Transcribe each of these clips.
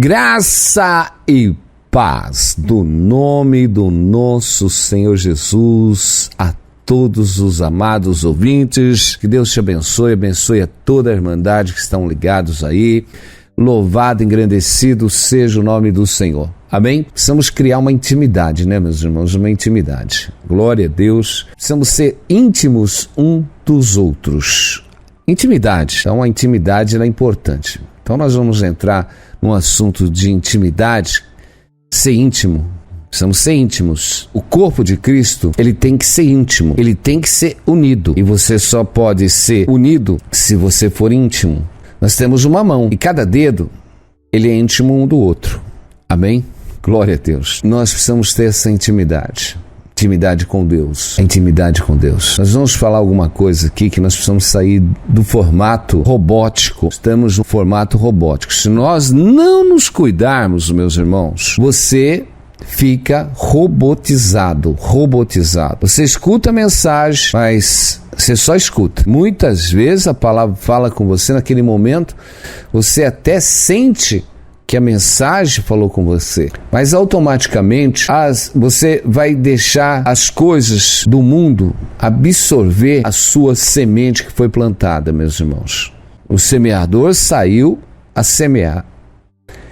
Graça e paz do nome do nosso Senhor Jesus a todos os amados ouvintes. Que Deus te abençoe, abençoe a toda a irmandade que estão ligados aí. Louvado, engrandecido seja o nome do Senhor. Amém? Precisamos criar uma intimidade, né, meus irmãos? Uma intimidade. Glória a Deus. Precisamos ser íntimos um dos outros. Intimidade. Então, a intimidade é importante. Então, nós vamos entrar num assunto de intimidade. Ser íntimo. Precisamos ser íntimos. O corpo de Cristo, ele tem que ser íntimo. Ele tem que ser unido. E você só pode ser unido se você for íntimo. Nós temos uma mão e cada dedo, ele é íntimo um do outro. Amém? Glória a Deus. Nós precisamos ter essa intimidade. Intimidade com Deus. A intimidade com Deus. Nós vamos falar alguma coisa aqui que nós precisamos sair do formato robótico. Estamos no formato robótico. Se nós não nos cuidarmos, meus irmãos, você fica robotizado. Você escuta a mensagem, mas você só escuta. Muitas vezes a palavra fala com você naquele momento, você até sente que a mensagem falou com você, mas automaticamente você vai deixar as coisas do mundo absorver a sua semente que foi plantada, meus irmãos. O semeador saiu a semear.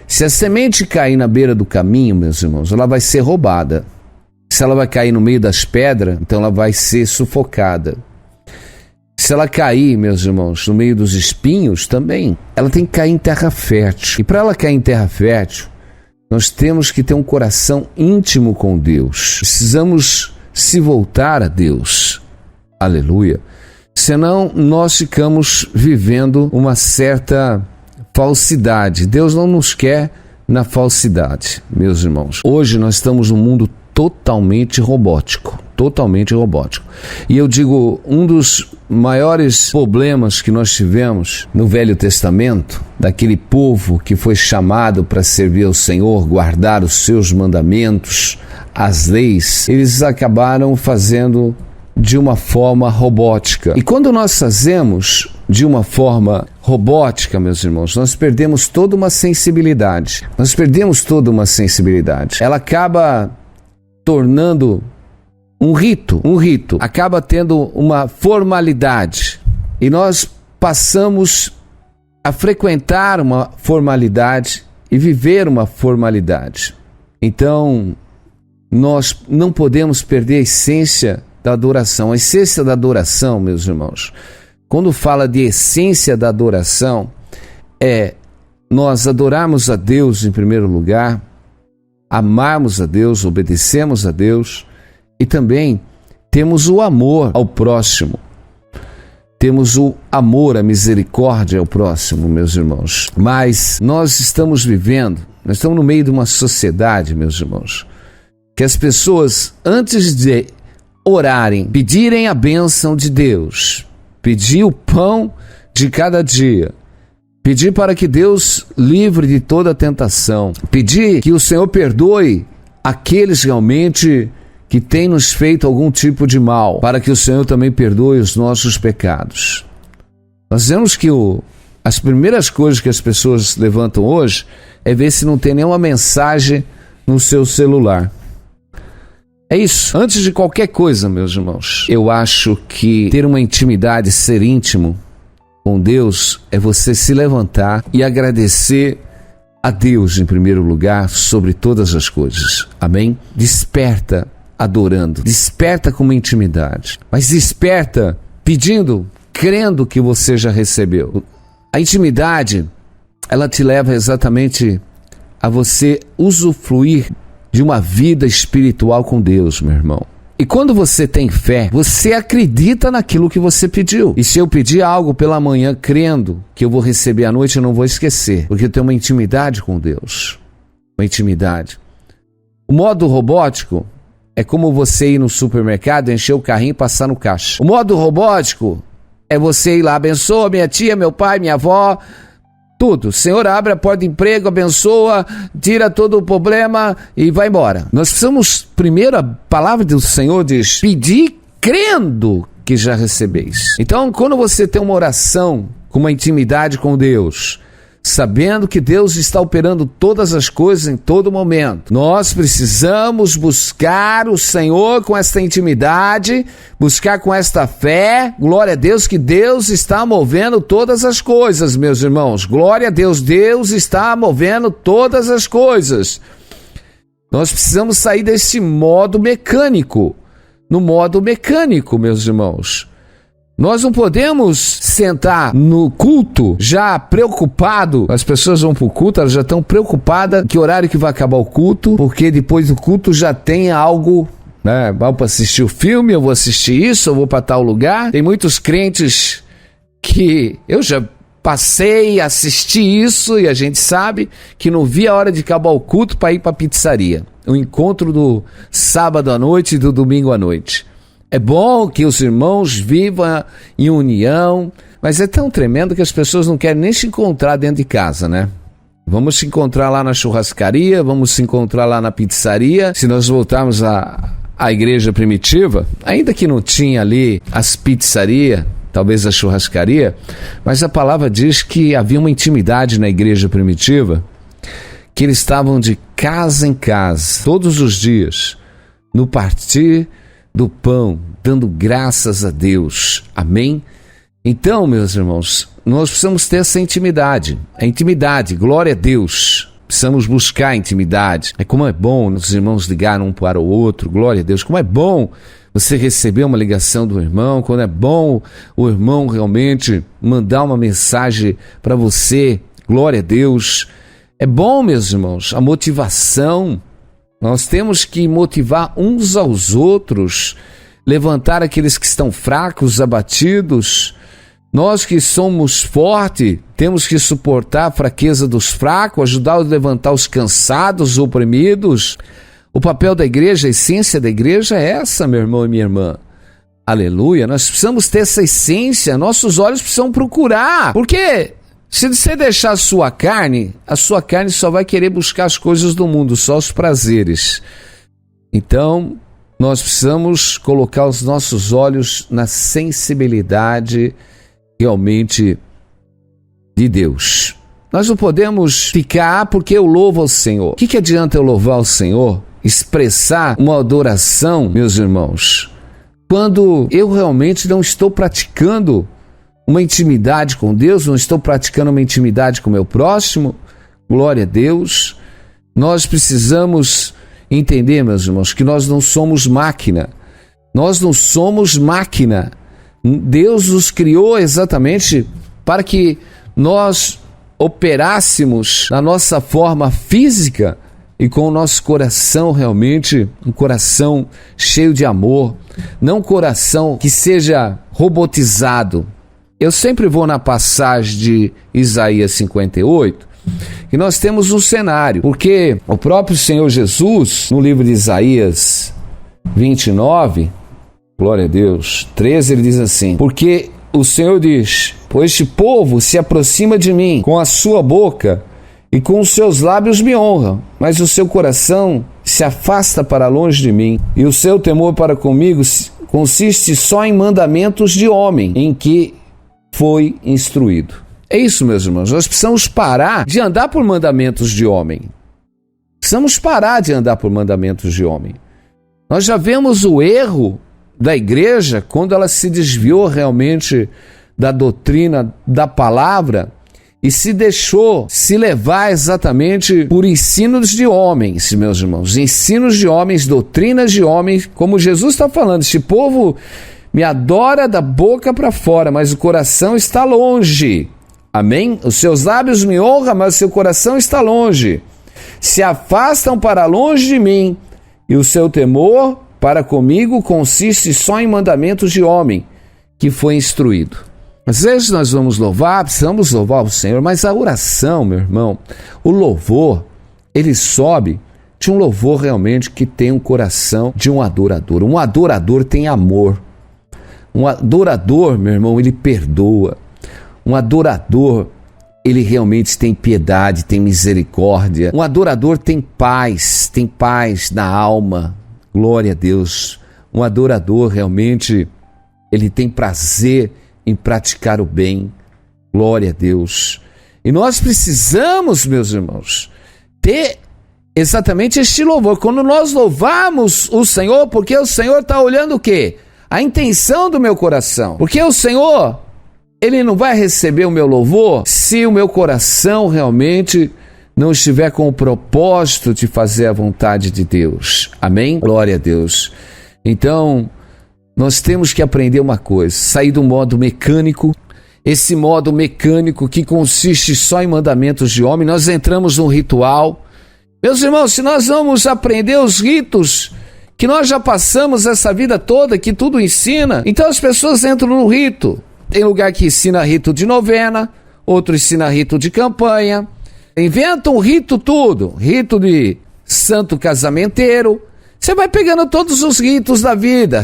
Se a semente cair na beira do caminho, meus irmãos, ela vai ser roubada. Se ela vai cair no meio das pedras, então ela vai ser sufocada. Se ela cair, meus irmãos, no meio dos espinhos, também, ela tem que cair em terra fértil. E para ela cair em terra fértil, nós temos que ter um coração íntimo com Deus. Precisamos se voltar a Deus. Aleluia. Senão, nós ficamos vivendo uma certa falsidade. Deus não nos quer na falsidade, meus irmãos. Hoje nós estamos num mundo totalmente robótico. E eu digo, um dos maiores problemas que nós tivemos no Velho Testamento, daquele povo que foi chamado para servir ao Senhor, guardar os seus mandamentos, as leis, eles acabaram fazendo de uma forma robótica. E quando nós fazemos de uma forma robótica, meus irmãos, nós perdemos toda uma sensibilidade. Ela acaba tornando um rito, acaba tendo uma formalidade. E nós passamos a frequentar uma formalidade e viver uma formalidade. Então, nós não podemos perder a essência da adoração. A essência da adoração, meus irmãos, quando fala de essência da adoração, é nós adorarmos a Deus em primeiro lugar, amarmos a Deus, obedecemos a Deus e também temos o amor ao próximo. Temos o amor, a misericórdia ao próximo, meus irmãos. Mas nós estamos no meio de uma sociedade, meus irmãos, que as pessoas, antes de orarem, pedirem a bênção de Deus, pedir o pão de cada dia, pedir para que Deus livre de toda tentação, pedir que o Senhor perdoe aqueles realmente que têm nos feito algum tipo de mal, para que o Senhor também perdoe os nossos pecados. Nós vemos que as primeiras coisas que as pessoas levantam hoje é ver se não tem nenhuma mensagem no seu celular. É isso. Antes de qualquer coisa, meus irmãos, eu acho que ter uma intimidade, ser íntimo com Deus, é você se levantar e agradecer a Deus em primeiro lugar sobre todas as coisas. Amém? Desperta adorando, desperta com uma intimidade, mas desperta pedindo, crendo que você já recebeu. A intimidade, ela te leva exatamente a você usufruir de uma vida espiritual com Deus, meu irmão. E quando você tem fé, você acredita naquilo que você pediu. E se eu pedir algo pela manhã, crendo que eu vou receber à noite, eu não vou esquecer, porque eu tenho uma intimidade com Deus. Uma intimidade. O modo robótico é como você ir no supermercado, encher o carrinho e passar no caixa. O modo robótico é você ir lá, abençoa minha tia, meu pai, minha avó, tudo. Senhor, abre a porta de emprego, abençoa, tira todo o problema e vai embora. Nós precisamos, primeiro, a palavra do Senhor diz, pedir crendo que já recebeis. Então, quando você tem uma oração com uma intimidade com Deus, sabendo que Deus está operando todas as coisas em todo momento. Nós precisamos buscar o Senhor com esta intimidade, buscar com esta fé. Glória a Deus que Deus está movendo todas as coisas, meus irmãos. Glória a Deus, Deus está movendo todas as coisas. Nós precisamos sair desse modo mecânico. No modo mecânico, meus irmãos. Nós não podemos sentar no culto já preocupado. As pessoas vão para o culto, elas já estão preocupadas que horário que vai acabar o culto, porque depois do culto já tem algo, né? Vou para assistir o filme, eu vou assistir isso, eu vou para tal lugar. Tem muitos crentes que eu já passei, assisti isso e a gente sabe que não via a hora de acabar o culto para ir para a pizzaria. O encontro do sábado à noite e do domingo à noite. É bom que os irmãos vivam em união, mas é tão tremendo que as pessoas não querem nem se encontrar dentro de casa, né? Vamos se encontrar lá na churrascaria, vamos se encontrar lá na pizzaria. Se nós voltarmos à igreja primitiva, ainda que não tinha ali as pizzarias, talvez a churrascaria, mas a palavra diz que havia uma intimidade na igreja primitiva, que eles estavam de casa em casa, todos os dias, no partir do pão, dando graças a Deus. Amém? Então, meus irmãos, nós precisamos ter essa intimidade. A intimidade, glória a Deus. Precisamos buscar a intimidade. Como é bom os irmãos ligarem um para o outro, glória a Deus. Como é bom você receber uma ligação do irmão, quando é bom o irmão realmente mandar uma mensagem para você, glória a Deus. É bom, meus irmãos, a motivação. Nós temos que motivar uns aos outros, levantar aqueles que estão fracos, abatidos. Nós que somos fortes, temos que suportar a fraqueza dos fracos, ajudar a levantar os cansados, oprimidos. O papel da igreja, a essência da igreja é essa, meu irmão e minha irmã. Aleluia, nós precisamos ter essa essência, nossos olhos precisam procurar. Porque se você deixar a sua carne só vai querer buscar as coisas do mundo, só os prazeres. Então, nós precisamos colocar os nossos olhos na sensibilidade realmente de Deus. Nós não podemos ficar porque eu louvo ao Senhor. O que adianta eu louvar ao Senhor? Expressar uma adoração, meus irmãos, quando eu realmente não estou praticando uma intimidade com Deus, não estou praticando uma intimidade com o meu próximo. Glória a Deus. Nós precisamos entender, meus irmãos, que nós não somos máquina. Nós não somos máquina. Deus nos criou exatamente para que nós operássemos na nossa forma física e com o nosso coração realmente, um coração cheio de amor, não um coração que seja robotizado. Eu sempre vou na passagem de Isaías 58, que nós temos um cenário, porque o próprio Senhor Jesus, no livro de Isaías 29, glória a Deus, 13, ele diz assim: porque o Senhor diz, pois este povo se aproxima de mim com a sua boca e com os seus lábios me honram, mas o seu coração se afasta para longe de mim, e o seu temor para comigo consiste só em mandamentos de homem, em que foi instruído. É isso, meus irmãos, nós precisamos parar de andar por mandamentos de homem. Precisamos parar de andar por mandamentos de homem. Nós já vemos o erro da igreja quando ela se desviou realmente da doutrina da palavra e se deixou se levar exatamente por ensinos de homens, meus irmãos. Ensinos de homens, doutrinas de homens, como Jesus está falando. Este povo me adora da boca para fora, mas o coração está longe. Amém? Os seus lábios me honram, mas o seu coração está longe. Se afastam para longe de mim, e o seu temor para comigo consiste só em mandamentos de homem, que foi instruído. Às vezes nós vamos louvar, precisamos louvar o Senhor, mas a oração, meu irmão, o louvor, ele sobe de um louvor realmente que tem um coração de um adorador. Um adorador tem amor. Um adorador, meu irmão, ele perdoa. Um adorador, ele realmente tem piedade, tem misericórdia. Um adorador tem paz na alma. Glória a Deus. Um adorador realmente, ele tem prazer em praticar o bem. Glória a Deus. E nós precisamos, meus irmãos, ter exatamente este louvor. Quando nós louvamos o Senhor, porque o Senhor está olhando o quê? A intenção do meu coração. Porque o Senhor, Ele não vai receber o meu louvor se o meu coração realmente não estiver com o propósito de fazer a vontade de Deus. Amém? Glória a Deus. Então, nós temos que aprender uma coisa, sair do modo mecânico. Esse modo mecânico que consiste só em mandamentos de homem, nós entramos num ritual. Meus irmãos, se nós vamos aprender os ritos que nós já passamos essa vida toda, que tudo ensina, então as pessoas entram no rito. Tem lugar que ensina rito de novena, outro ensina rito de campanha. Inventam rito tudo, rito de santo casamenteiro. Você vai pegando todos os ritos da vida.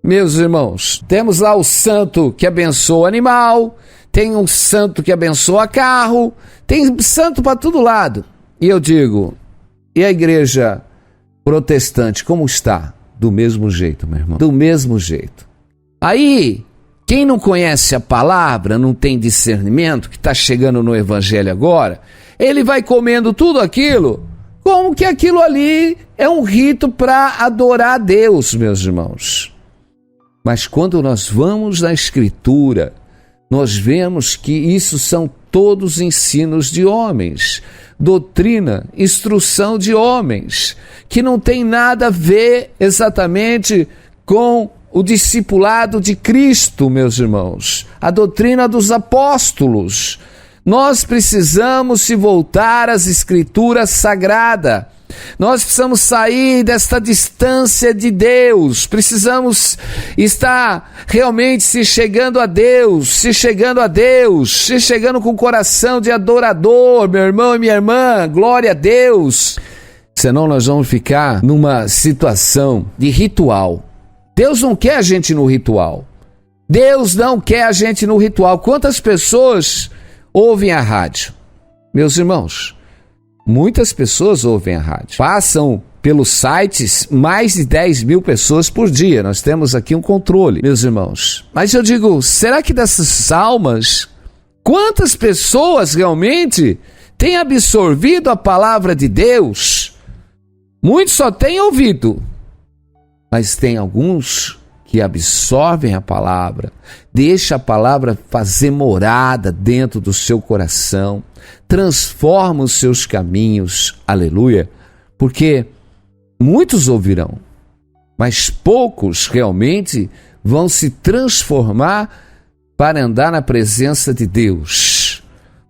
Meus irmãos, temos lá o santo que abençoa animal, tem um santo que abençoa carro, tem santo para todo lado. E eu digo, e a igreja protestante, como está? Do mesmo jeito, meu irmão, do mesmo jeito. Aí, quem não conhece a palavra, não tem discernimento, que está chegando no evangelho agora, ele vai comendo tudo aquilo, como que aquilo ali é um rito para adorar a Deus, meus irmãos. Mas quando nós vamos na Escritura, nós vemos que isso são todos ensinos de homens, doutrina, instrução de homens, que não tem nada a ver exatamente com o discipulado de Cristo, meus irmãos, a doutrina dos apóstolos. Nós precisamos se voltar às Escrituras sagradas. Nós precisamos sair desta distância de Deus, precisamos estar realmente se chegando a Deus, se chegando com o coração de adorador, meu irmão e minha irmã, glória a Deus. Senão nós vamos ficar numa situação de ritual. Deus não quer a gente no ritual. Deus não quer a gente no ritual. Quantas pessoas ouvem a rádio? Meus irmãos, muitas pessoas ouvem a rádio. Passam pelos sites mais de 10 mil pessoas por dia. Nós temos aqui um controle, meus irmãos. Mas eu digo, será que dessas almas, quantas pessoas realmente têm absorvido a palavra de Deus? Muitos só têm ouvido, mas tem alguns que absorvem a palavra, deixa a palavra fazer morada dentro do seu coração, transforma os seus caminhos, aleluia, porque muitos ouvirão, mas poucos realmente vão se transformar para andar na presença de Deus,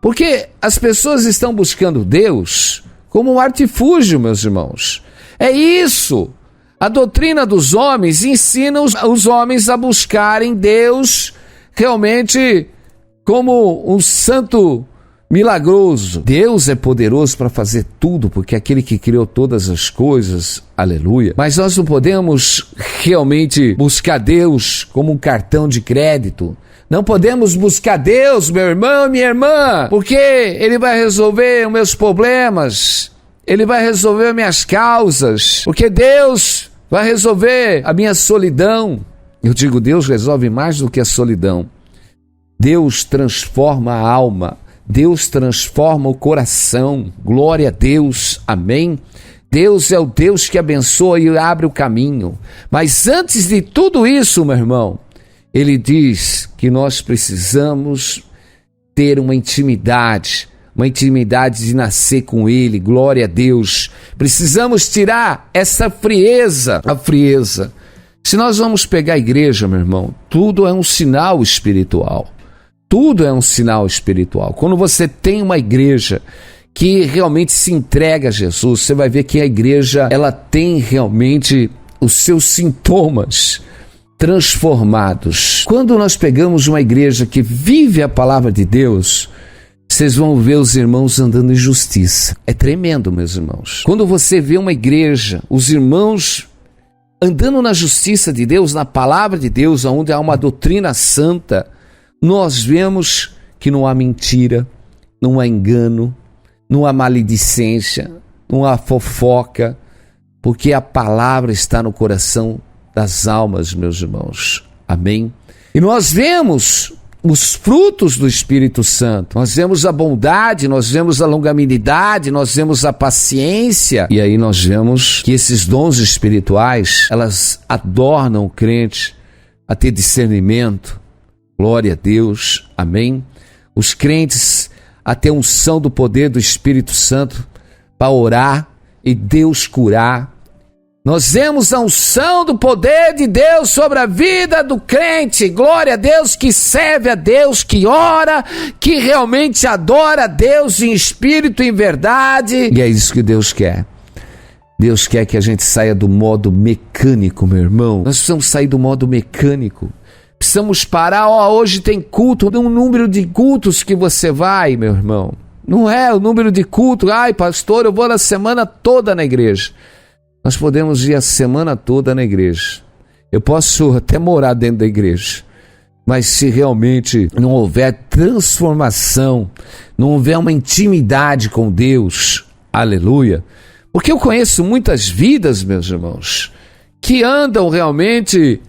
porque as pessoas estão buscando Deus como um artifúgio, meus irmãos. É isso. A doutrina dos homens ensina os homens a buscarem Deus realmente como um santo milagroso. Deus é poderoso para fazer tudo, porque é aquele que criou todas as coisas, aleluia. Mas nós não podemos realmente buscar Deus como um cartão de crédito. Não podemos buscar Deus, meu irmão e minha irmã, porque Ele vai resolver os meus problemas, Ele vai resolver minhas causas, porque Deus vai resolver a minha solidão. Eu digo, Deus resolve mais do que a solidão. Deus transforma a alma, Deus transforma o coração, glória a Deus, amém? Deus é o Deus que abençoa e abre o caminho. Mas antes de tudo isso, meu irmão, Ele diz que nós precisamos ter uma intimidade de nascer com Ele, glória a Deus. Precisamos tirar essa frieza, a frieza. Se nós vamos pegar a igreja, meu irmão, tudo é um sinal espiritual. Tudo é um sinal espiritual. Quando você tem uma igreja que realmente se entrega a Jesus, você vai ver que a igreja, ela tem realmente os seus sintomas transformados. Quando nós pegamos uma igreja que vive a palavra de Deus, vocês vão ver os irmãos andando em justiça. É tremendo, meus irmãos. Quando você vê uma igreja, os irmãos andando na justiça de Deus, na palavra de Deus, onde há uma doutrina santa, nós vemos que não há mentira, não há engano, não há maledicência, não há fofoca, porque a palavra está no coração das almas, meus irmãos. Amém? E nós vemos os frutos do Espírito Santo. Nós vemos a bondade, nós vemos a longanimidade, nós vemos a paciência. E aí nós vemos que esses dons espirituais, elas adornam o crente a ter discernimento. Glória a Deus. Amém. Os crentes a ter unção do poder do Espírito Santo para orar e Deus curar. Nós vemos a unção do poder de Deus sobre a vida do crente. Glória a Deus, que serve a Deus, que ora, que realmente adora a Deus em espírito e em verdade. E é isso que Deus quer. Deus quer que a gente saia do modo mecânico, meu irmão. Nós precisamos sair do modo mecânico. Precisamos parar. Hoje tem culto. Um número de cultos que você vai, meu irmão. Não é o número de culto. Ai, pastor, eu vou na semana toda na igreja. Nós podemos ir a semana toda na igreja. Eu posso até morar dentro da igreja. Mas se realmente não houver transformação, não houver uma intimidade com Deus, aleluia. Porque eu conheço muitas vidas, meus irmãos, que andam realmente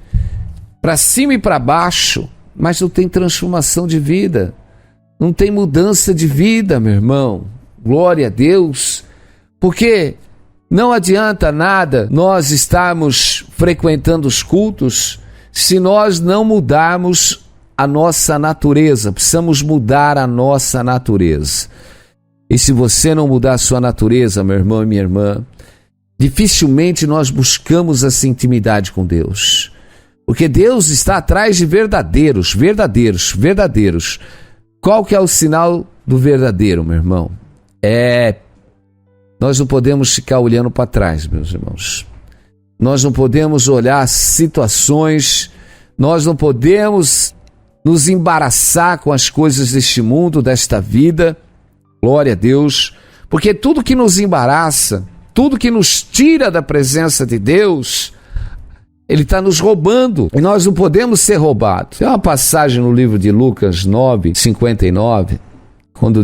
para cima e para baixo, mas não tem transformação de vida. Não tem mudança de vida, meu irmão. Glória a Deus. Porque não adianta nada nós estarmos frequentando os cultos se nós não mudarmos a nossa natureza. Precisamos mudar a nossa natureza. E se você não mudar a sua natureza, meu irmão e minha irmã, dificilmente nós buscamos essa intimidade com Deus. Porque Deus está atrás de verdadeiros. Qual que é o sinal do verdadeiro, meu irmão? Nós não podemos ficar olhando para trás, meus irmãos. Nós não podemos olhar situações, nós não podemos nos embaraçar com as coisas deste mundo, desta vida. Glória a Deus. Porque tudo que nos embaraça, tudo que nos tira da presença de Deus, Ele está nos roubando. E nós não podemos ser roubados. Tem uma passagem no livro de Lucas 9:59, quando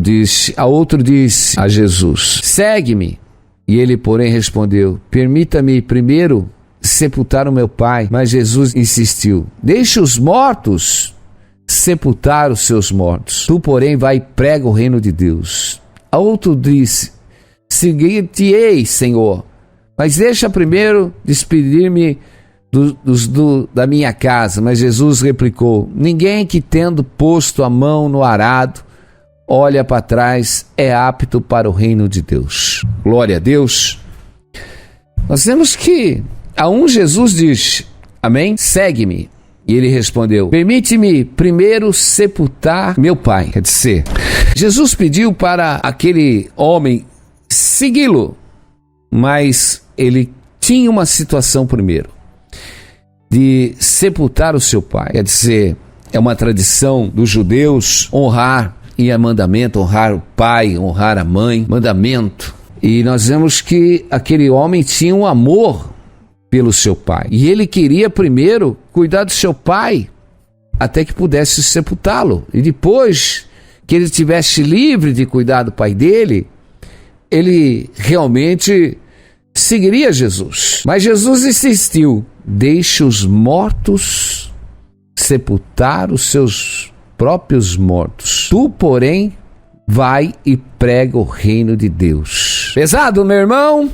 a outro disse a Jesus: segue-me. E ele, porém, respondeu: permita-me primeiro sepultar o meu pai. Mas Jesus insistiu: deixe os mortos sepultar os seus mortos. Tu, porém, vai e prega o reino de Deus. A outro disse: seguir-te-ei, Senhor, mas deixa primeiro despedir-me da minha casa. Mas Jesus replicou: ninguém que, tendo posto a mão no arado, olha para trás, é apto para o reino de Deus. Glória a Deus. Nós temos que a um Jesus diz: amém? Segue-me. E ele respondeu: permite-me primeiro sepultar meu pai. Quer dizer, Jesus pediu para aquele homem segui-lo, mas ele tinha uma situação primeiro, de sepultar o seu pai. Quer dizer, é uma tradição dos judeus honrar, e é mandamento, honrar o pai, honrar a mãe, mandamento. E nós vemos que aquele homem tinha um amor pelo seu pai. E ele queria primeiro cuidar do seu pai, até que pudesse sepultá-lo. E depois que ele estivesse livre de cuidar do pai dele, ele realmente seguiria Jesus. Mas Jesus insistiu: deixe os mortos sepultar os seus próprios mortos. Tu, porém, vai e prega o reino de Deus. Pesado, meu irmão?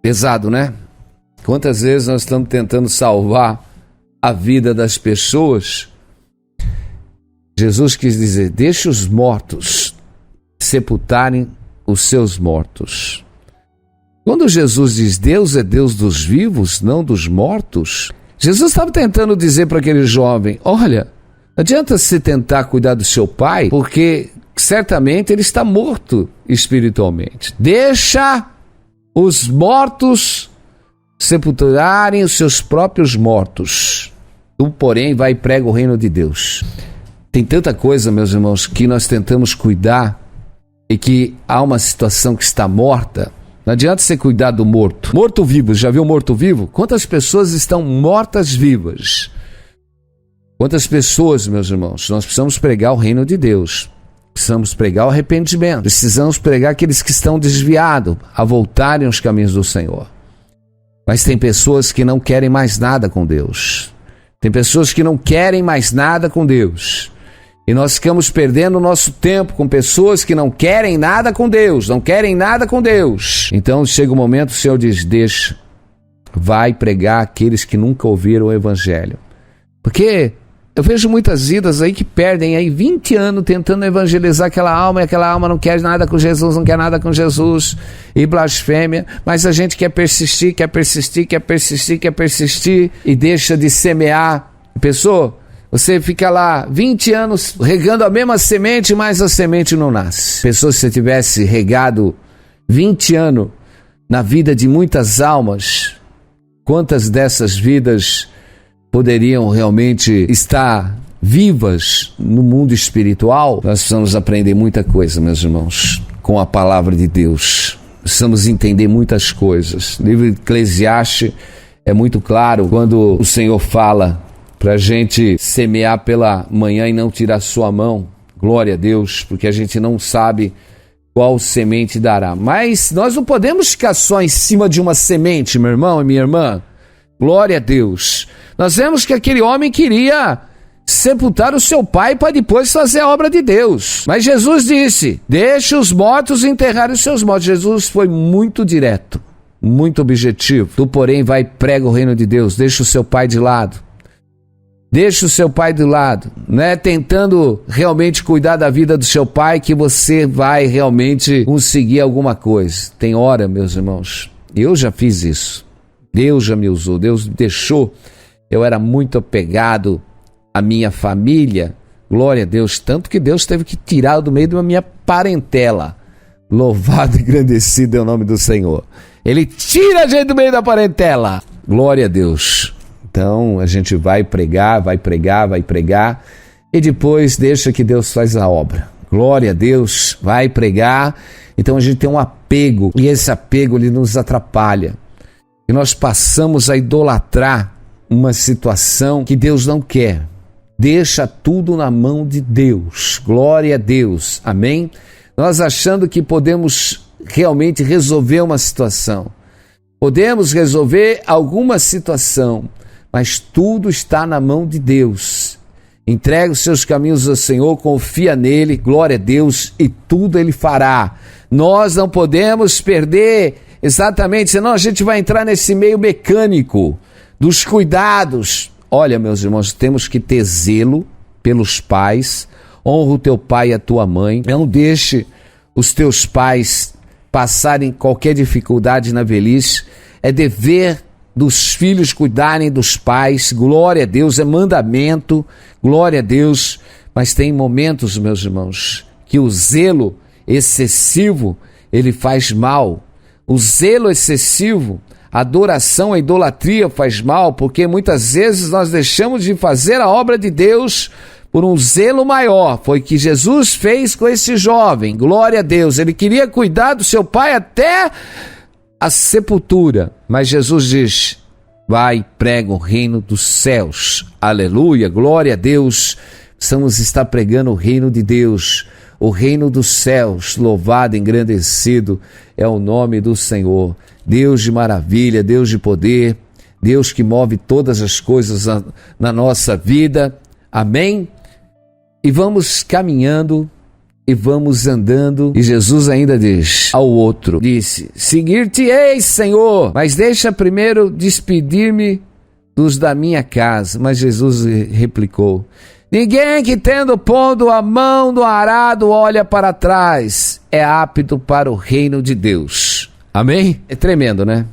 Pesado, né? Quantas vezes nós estamos tentando salvar a vida das pessoas? Jesus quis dizer: deixe os mortos sepultarem os seus mortos. Quando Jesus diz Deus é Deus dos vivos, não dos mortos, Jesus estava tentando dizer para aquele jovem: olha, não adianta você tentar cuidar do seu pai, porque certamente ele está morto espiritualmente. Deixa os mortos sepultarem os seus próprios mortos. Tu, porém, vai e prega o reino de Deus. Tem tanta coisa, meus irmãos, que nós tentamos cuidar e que há uma situação que está morta. Não adianta você cuidar do morto. Morto-vivo, já viu morto-vivo? Quantas pessoas estão mortas-vivas? Quantas pessoas, meus irmãos? Nós precisamos pregar o reino de Deus. Precisamos pregar o arrependimento. Precisamos pregar aqueles que estão desviados a voltarem aos caminhos do Senhor. Mas tem pessoas que não querem mais nada com Deus. Tem pessoas que não querem mais nada com Deus. E nós ficamos perdendo o nosso tempo com pessoas que não querem nada com Deus, não querem nada com Deus. Então chega um momento, o Senhor diz, deixa, vai pregar aqueles que nunca ouviram o Evangelho. Porque eu vejo muitas vidas aí que perdem aí 20 anos tentando evangelizar aquela alma, e aquela alma não quer nada com Jesus, não quer nada com Jesus, e blasfêmia, mas a gente quer persistir, e deixa de semear. Pessoa, você fica lá 20 anos regando a mesma semente, mas a semente não nasce. Pessoa, se você tivesse regado 20 anos na vida de muitas almas, quantas dessas vidas poderiam realmente estar vivas no mundo espiritual? Nós precisamos aprender muita coisa, meus irmãos, com a palavra de Deus. Precisamos entender muitas coisas. O livro de Eclesiastes é muito claro quando o Senhor fala para a gente semear pela manhã e não tirar sua mão. Glória a Deus, porque a gente não sabe qual semente dará. Mas nós não podemos ficar só em cima de uma semente, meu irmão e minha irmã. Glória a Deus. Nós vemos que aquele homem queria sepultar o seu pai para depois fazer a obra de Deus. Mas Jesus disse, deixe os mortos enterrar os seus mortos. Jesus foi muito direto, muito objetivo. Tu, porém, vai e prega o reino de Deus. Deixa o seu pai de lado. Deixa o seu pai de lado. Não é tentando realmente cuidar da vida do seu pai que você vai realmente conseguir alguma coisa. Tem hora, meus irmãos. Eu já fiz isso. Deus já me usou. Deus me deixou. Eu era muito apegado à minha família. Glória a Deus. Tanto que Deus teve que tirar do meio da minha parentela. Louvado e engrandecido é o nome do Senhor. Ele tira a gente do meio da parentela. Glória a Deus. Então a gente vai pregar e depois deixa que Deus faz a obra. Glória a Deus, vai pregar. Então a gente tem um apego e esse apego ele nos atrapalha. E nós passamos a idolatrar uma situação que Deus não quer. Deixa tudo na mão de Deus. Glória a Deus. Amém? Nós achando que podemos realmente resolver uma situação. Podemos resolver alguma situação. Mas tudo está na mão de Deus. Entrega os seus caminhos ao Senhor, confia nele, glória a Deus, e tudo ele fará. Nós não podemos perder exatamente, senão a gente vai entrar nesse meio mecânico dos cuidados. Olha, meus irmãos, temos que ter zelo pelos pais. Honra o teu pai e a tua mãe. Não deixe os teus pais passarem qualquer dificuldade na velhice. É dever dos filhos cuidarem dos pais, glória a Deus, é mandamento, glória a Deus, mas tem momentos, meus irmãos, que o zelo excessivo, ele faz mal. O zelo excessivo, a adoração, a idolatria faz mal, porque muitas vezes nós deixamos de fazer a obra de Deus por um zelo maior. Foi o que Jesus fez com esse jovem, glória a Deus, ele queria cuidar do seu pai até a sepultura, mas Jesus diz, vai, prega o reino dos céus, aleluia, glória a Deus. Precisamos estar pregando o reino de Deus, o reino dos céus, louvado, engrandecido é o nome do Senhor, Deus de maravilha, Deus de poder, Deus que move todas as coisas na nossa vida, amém? E vamos caminhando e vamos andando, e Jesus ainda diz ao outro, disse, seguir-te-ei, Senhor, mas deixa primeiro despedir-me dos da minha casa. Mas Jesus replicou, ninguém que tendo pondo a mão no arado olha para trás, é apto para o reino de Deus. Amém? É tremendo, né?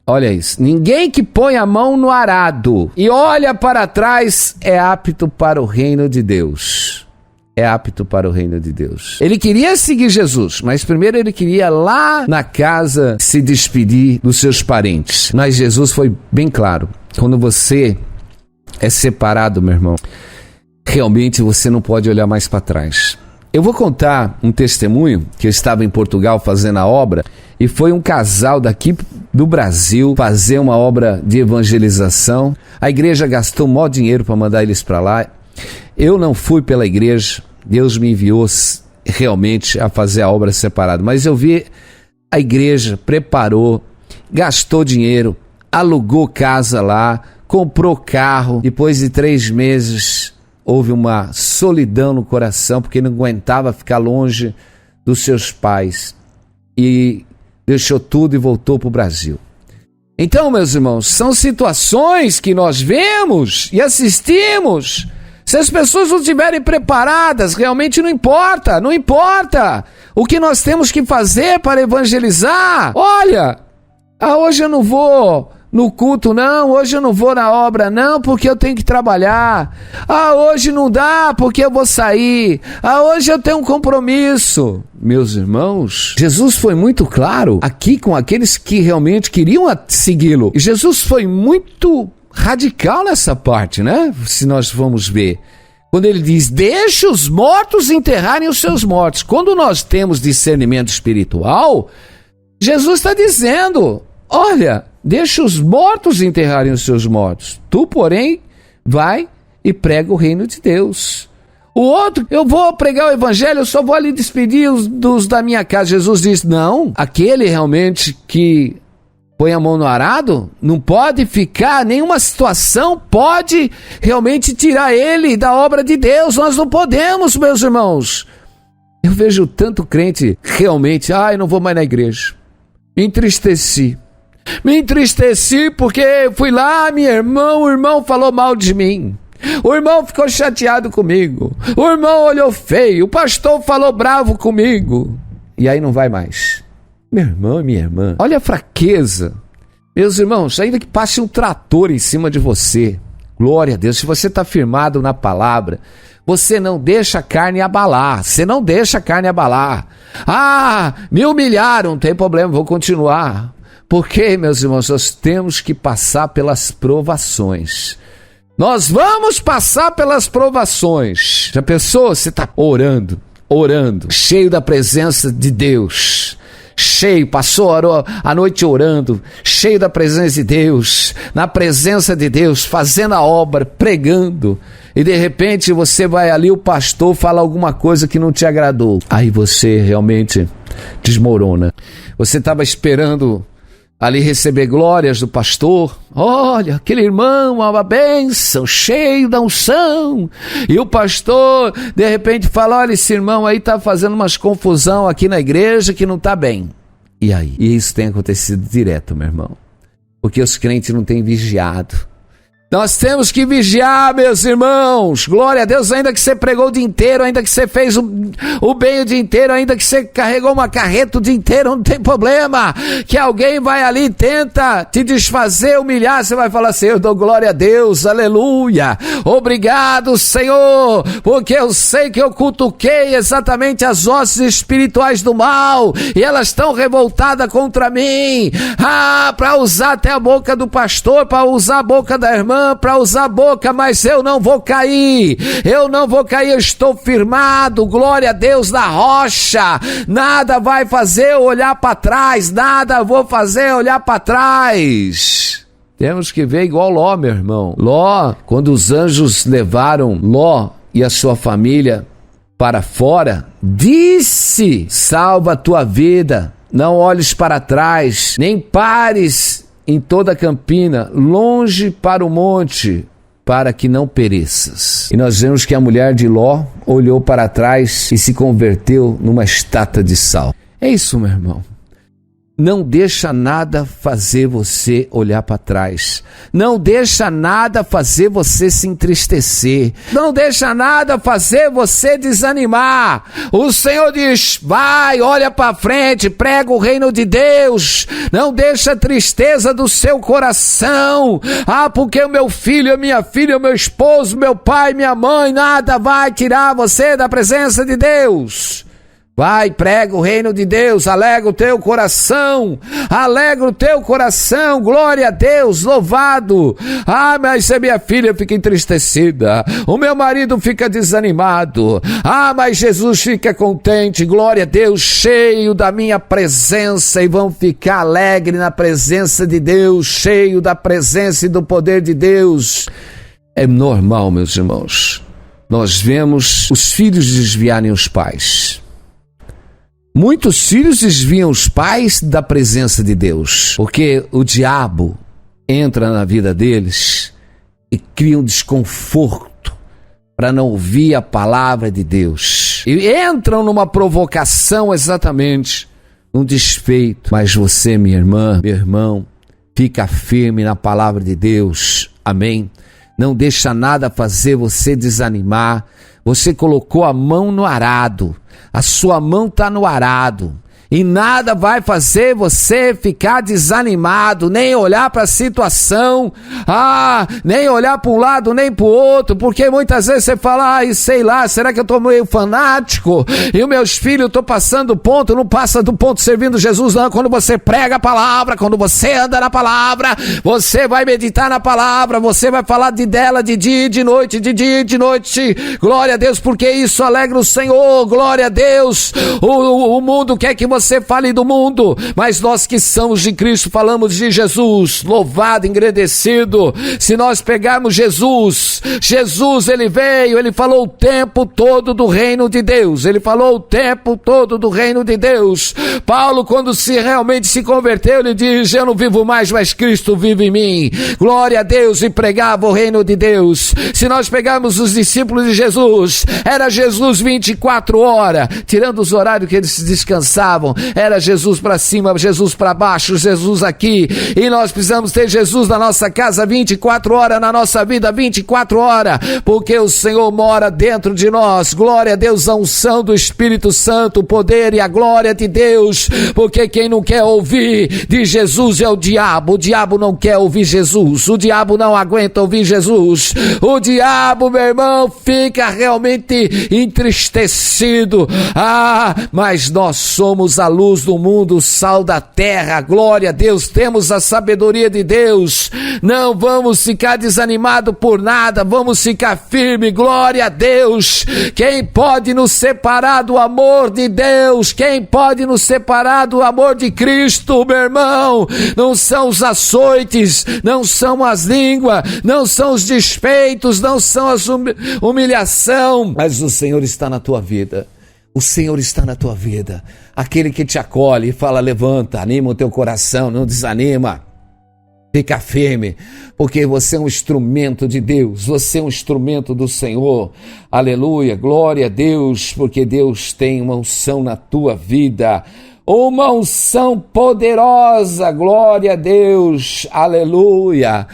Olha isso, ninguém que põe a mão no arado e olha para trás é apto para o reino de Deus. É apto para o reino de Deus. Ele queria seguir Jesus, mas primeiro ele queria lá na casa se despedir dos seus parentes. Mas Jesus foi bem claro, quando você é separado, meu irmão, realmente você não pode olhar mais para trás. Eu vou contar um testemunho que eu estava em Portugal fazendo a obra e foi um casal daqui do Brasil fazer uma obra de evangelização. A igreja gastou maior dinheiro para mandar eles para lá. Eu não fui pela igreja, Deus me enviou realmente a fazer a obra separada, mas eu vi a igreja, preparou, gastou dinheiro, alugou casa lá, comprou carro. Depois de 3 meses, houve uma solidão no coração, porque não aguentava ficar longe dos seus pais. E deixou tudo e voltou para o Brasil. Então, meus irmãos, são situações que nós vemos e assistimos. Se as pessoas não estiverem preparadas, realmente não importa. O que nós temos que fazer para evangelizar? Olha, hoje eu não vou no culto não, hoje eu não vou na obra não, porque eu tenho que trabalhar. Hoje não dá, porque eu vou sair. Hoje eu tenho um compromisso. Meus irmãos, Jesus foi muito claro aqui com aqueles que realmente queriam segui-lo. E Jesus foi muito radical nessa parte, né? Se nós vamos ver. Quando ele diz, deixa os mortos enterrarem os seus mortos. Quando nós temos discernimento espiritual, Jesus está dizendo, olha, deixa os mortos enterrarem os seus mortos. Tu, porém, vai e prega o reino de Deus. O outro, eu vou pregar o evangelho, eu só vou ali despedir dos da minha casa. Jesus diz, não, aquele realmente que põe a mão no arado, não pode ficar, nenhuma situação pode realmente tirar ele da obra de Deus. Nós não podemos, meus irmãos. Eu vejo tanto crente realmente, eu não vou mais na igreja. Me entristeci porque fui lá, o irmão falou mal de mim. O irmão ficou chateado comigo. O irmão olhou feio. O pastor falou bravo comigo. E aí não vai mais. Meu irmão e minha irmã, olha a fraqueza. Meus irmãos, ainda que passe um trator em cima de você, glória a Deus, se você está firmado na palavra, você não deixa a carne abalar. Me humilharam, não tem problema, vou continuar. Porque, meus irmãos, nós temos que passar pelas provações. Nós vamos passar pelas provações. Já pensou? Você está orando, cheio da presença de Deus. Passou a noite orando, cheio da presença de Deus, na presença de Deus, fazendo a obra, pregando. E de repente você vai ali, o pastor fala alguma coisa que não te agradou. Aí você realmente desmorona. Você estava esperando ali receber glórias do pastor. Olha, aquele irmão, uma bênção, cheio da unção. E o pastor, de repente, fala, olha, esse irmão aí está fazendo umas confusão aqui na igreja que não está bem. E aí? E isso tem acontecido direto, meu irmão. Porque os crentes não têm vigiado. Nós temos que vigiar, meus irmãos. Glória a Deus, ainda que você pregou o dia inteiro, ainda que você fez o bem o dia inteiro, ainda que você carregou uma carreta o dia inteiro, não tem problema. Que alguém vai ali e tenta te desfazer, humilhar, você vai falar assim, eu dou glória a Deus, aleluia. Obrigado, Senhor, porque eu sei que eu cutuquei exatamente as hostes espirituais do mal e elas estão revoltadas contra mim. Para usar até a boca do pastor, para usar a boca da irmã, para usar a boca, mas eu não vou cair, eu estou firmado, glória a Deus, na rocha. Nada vai fazer eu olhar para trás, Temos que ver igual Ló, meu irmão. Ló, quando os anjos levaram Ló e a sua família para fora, disse, salva a tua vida, não olhes para trás, nem pares em toda a campina, longe para o monte, para que não pereças. E nós vemos que a mulher de Ló olhou para trás e se converteu numa estátua de sal. É isso, meu irmão. Não deixa nada fazer você olhar para trás. Não deixa nada fazer você se entristecer. Não deixa nada fazer você desanimar. O Senhor diz, vai, olha para frente, prega o reino de Deus. Não deixa a tristeza do seu coração. Porque o meu filho, a minha filha, o meu esposo, meu pai, minha mãe, nada vai tirar você da presença de Deus. Vai, prega o reino de Deus, alegra o teu coração, glória a Deus, louvado. Mas a minha filha fica entristecida, o meu marido fica desanimado, mas Jesus fica contente, glória a Deus, cheio da minha presença, e vão ficar alegres na presença de Deus, cheio da presença e do poder de Deus. É normal, meus irmãos, nós vemos os filhos desviarem os pais. Muitos filhos desviam os pais da presença de Deus, porque o diabo entra na vida deles e cria um desconforto para não ouvir a palavra de Deus. E entram numa provocação exatamente, num despeito. Mas você, minha irmã, meu irmão, fica firme na palavra de Deus. Amém? Não deixa nada fazer você desanimar. Você colocou a mão no arado. A sua mão está no arado. E nada vai fazer você ficar desanimado, nem olhar para a situação, nem olhar para um lado, nem para o outro, porque muitas vezes você fala, sei lá, será que eu estou meio fanático? E os meus filhos, estou passando do ponto, não passa do ponto servindo Jesus, não. Quando você prega a palavra, quando você anda na palavra, você vai meditar na palavra, você vai falar dela de dia e de noite, de dia e de noite, glória a Deus, porque isso alegra o Senhor, glória a Deus. O mundo quer que você fale do mundo, mas nós que somos de Cristo falamos de Jesus, louvado, engrandecido. Se nós pegarmos Jesus, ele veio, ele falou o tempo todo do reino de Deus, ele falou o tempo todo do reino de Deus. Paulo, quando realmente se converteu, ele diz, eu não vivo mais, mas Cristo vive em mim, glória a Deus, e pregava o reino de Deus. Se nós pegarmos os discípulos de Jesus, era Jesus 24 horas, tirando os horários que eles descansavam, era Jesus para cima, Jesus para baixo, Jesus aqui, e nós precisamos ter Jesus na nossa casa 24 horas, na nossa vida 24 horas, porque o Senhor mora dentro de nós, glória a Deus, a unção do Espírito Santo, o poder e a glória de Deus, porque quem não quer ouvir de Jesus é o diabo não quer ouvir Jesus, o diabo não aguenta ouvir Jesus, o diabo, meu irmão, fica realmente entristecido, mas nós somos a luz do mundo, o sal da terra, glória a Deus, temos a sabedoria de Deus, não vamos ficar desanimados por nada, vamos ficar firmes, glória a Deus. Quem pode nos separar do amor de Deus? Quem pode nos separar do amor de Cristo, meu irmão? Não são os açoites, não são as línguas, não são os despeitos, não são as humilhação, mas o Senhor está na tua vida. O Senhor está na tua vida, aquele que te acolhe e fala, levanta, anima o teu coração, não desanima, fica firme, porque você é um instrumento de Deus, você é um instrumento do Senhor, aleluia, glória a Deus, porque Deus tem uma unção na tua vida, uma unção poderosa, glória a Deus, aleluia.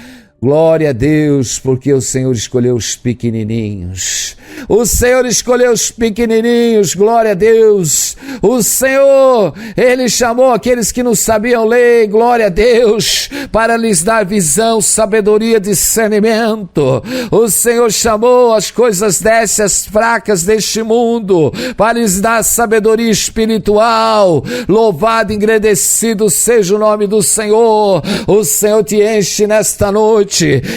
Glória a Deus, porque o Senhor escolheu os pequenininhos. O Senhor escolheu os pequenininhos, glória a Deus. O Senhor, Ele chamou aqueles que não sabiam ler, glória a Deus, para lhes dar visão, sabedoria, discernimento. O Senhor chamou as coisas dessas fracas deste mundo, para lhes dar sabedoria espiritual. Louvado, engrandecido seja o nome do Senhor. O Senhor te enche nesta noite.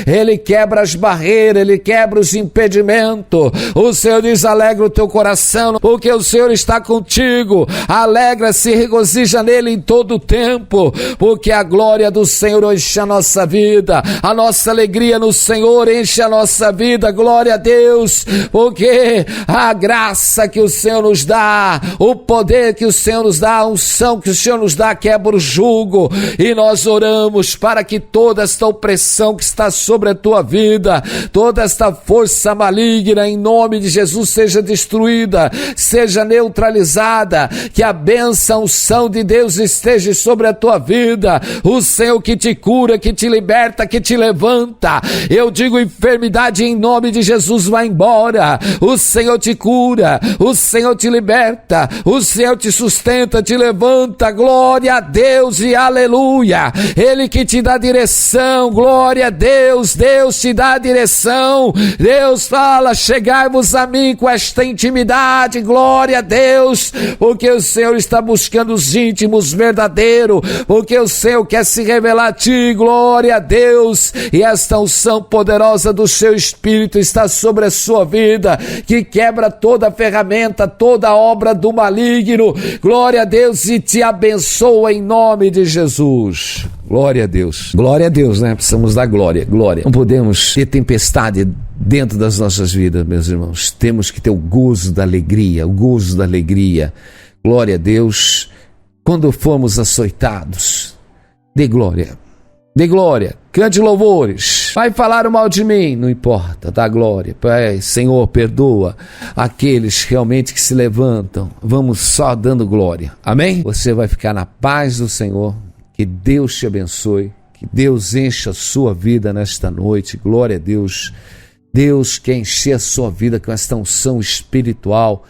Ele quebra as barreiras, Ele quebra os impedimentos. O Senhor diz, alegra o teu coração, porque o Senhor está contigo. Alegra-se, regozija nele em todo o tempo, porque a glória do Senhor enche a nossa vida, a nossa alegria no Senhor enche a nossa vida, glória a Deus, porque a graça que o Senhor nos dá, o poder que o Senhor nos dá, a unção que o Senhor nos dá, quebra o jugo, e nós oramos para que toda esta opressão que está sobre a tua vida, toda esta força maligna, em nome de Jesus, seja destruída, seja neutralizada, que a bênção, a unção de Deus esteja sobre a tua vida, o Senhor que te cura, que te liberta, que te levanta. Eu digo, enfermidade em nome de Jesus vai embora, o Senhor te cura, o Senhor te liberta, o Senhor te sustenta, te levanta, glória a Deus e aleluia. Ele que te dá direção, glória a Deus, Deus te dá a direção, Deus fala, chegai-vos a mim com esta intimidade, glória a Deus, porque o Senhor está buscando os íntimos verdadeiros, porque o Senhor quer se revelar a ti, glória a Deus, e esta unção poderosa do seu Espírito está sobre a sua vida, que quebra toda a ferramenta, toda a obra do maligno, glória a Deus, e te abençoa em nome de Jesus. Glória a Deus, né? Precisamos da glória. Não podemos ter tempestade dentro das nossas vidas, meus irmãos. Temos que ter o gozo da alegria, glória a Deus. Quando formos açoitados, dê glória, cante louvores, Vai falar mal de mim? Não importa, dá glória. Pai, Senhor, perdoa aqueles realmente que se levantam. Vamos só dando glória. Amém? Você vai ficar na paz do Senhor. Que Deus te abençoe. Que Deus encha a sua vida nesta noite. Glória a Deus. Deus quer encher a sua vida com esta unção espiritual,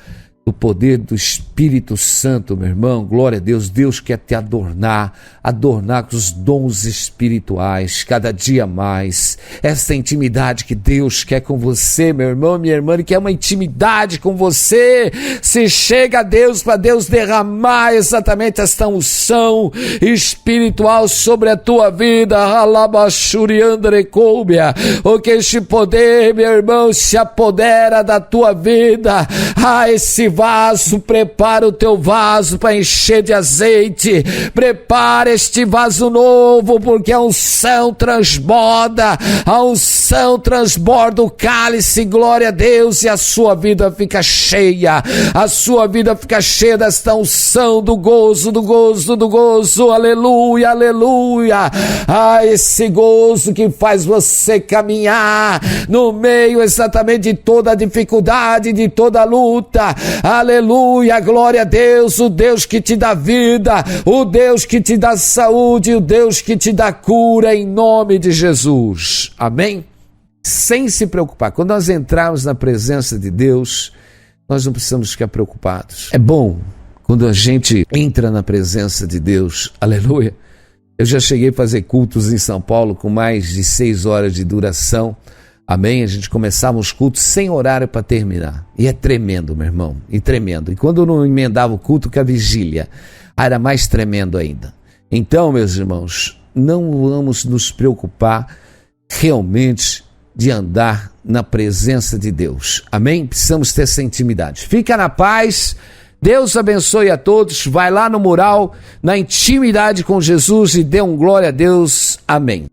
do poder do Espírito Santo, meu irmão. Glória a Deus. Deus quer te adornar com os dons espirituais, cada dia mais. Essa intimidade que Deus quer com você, meu irmão, minha irmã, Ele quer uma intimidade com você. Se chega a Deus, para Deus derramar exatamente esta unção espiritual sobre a tua vida. Porque este poder, meu irmão, se apodera da tua vida. Esse vaso, prepara o teu vaso para encher de azeite. Prepara este vaso novo, porque a unção transborda, o cálice, glória a Deus, e a sua vida fica cheia. A sua vida fica cheia desta unção do gozo, aleluia, aleluia. Esse gozo que faz você caminhar no meio exatamente de toda a dificuldade, de toda a luta. Aleluia, glória a Deus, o Deus que te dá vida, o Deus que te dá saúde, o Deus que te dá cura, em nome de Jesus. Amém? Sem se preocupar. Quando nós entrarmos na presença de Deus, nós não precisamos ficar preocupados. É bom quando a gente entra na presença de Deus. Aleluia. Eu já cheguei a fazer cultos em São Paulo com mais de 6 horas de duração. Amém? A gente começava os cultos sem horário para terminar. E é tremendo, meu irmão. E tremendo. E quando eu não emendava o culto com a vigília, era mais tremendo ainda. Então, meus irmãos, não vamos nos preocupar realmente de andar na presença de Deus. Amém? Precisamos ter essa intimidade. Fica na paz. Deus abençoe a todos. Vai lá no mural, na intimidade com Jesus, e dê um glória a Deus. Amém.